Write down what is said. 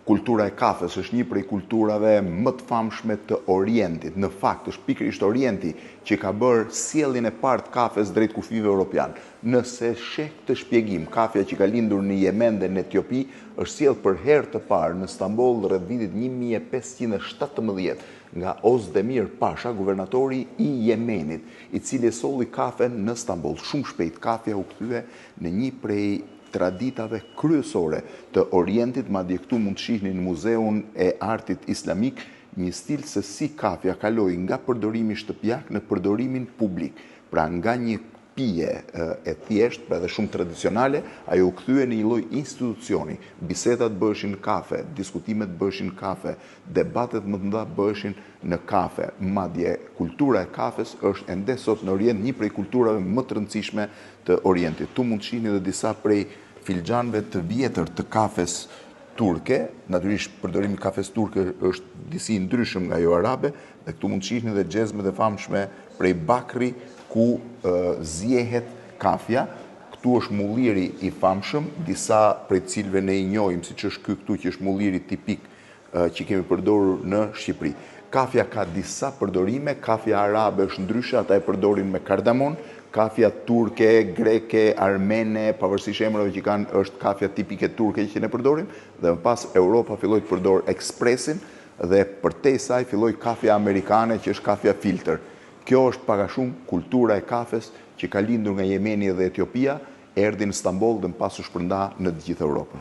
kultura e kafes është një prej kulturave më të famshme të Orientit. Në fakt, është pikërisht Orienti që ka bërë sjelljen e parë të kafes drejt kufive europian. Nëse sheh të shpjegim, kafja që ka lindur në Yemen dhe në Etiopi është sjellë për herë të parë në Stamboll rreth vitit 1517 nga Ozdemir Pasha, guvernatori i Yemenit, i cili solli kafe në Stamboll. Shumë shpejt kafja u kthye në një prej traditave kryesore të Orientit, madje këtu mund të shihni në Muzeun e Artit Islamik një stil se si kafja kaloi nga përdorimi shtëpiak në përdorimin publik. Pra nga një pije e thjesht, pra dhe shumë tradicionale, ajo u kthye në një lloj institucioni. Bisedat bëheshin në kafe, diskutimet bëheshin në kafe, debatet më të mëdha bëheshin në kafe. Madje kultura e kafes është ende sot në Orient një prej kulturave më të rëndësishme të Orientit. Tu mund të shihni edhe disa prej filxhanëve të vjetër të kafes turke. Natyrisht përdorimi i kafes turke është disi ndryshëm nga ajo arabe, dhe këtu mund të shihni edhe xhezmet e famshme prej bakri ku zjehet kafja. Këtu është mulliri i famshëm, disa prej cilëve ne i njohim, siç është ky këtu që është mulliri tipik që kemi përdorur në Shqipëri. Kafja ka disa përdorime, kafja arabe është ndryshe, ata e përdorin me kardamon, kafja turke, greke, armene, pavarësisht emrave që kanë, është kafja tipike turke që ne përdorim, dhe më pas Europa filloi të përdor ekspresin dhe përtej saj filloi kafja amerikane që është kafja filter. Kjo është pak a shumë kultura e kafes që ka lindur nga Jemeni dhe Etiopia, erdhi në Stamboll dhe më pas u shpërnda në të gjithë Europën.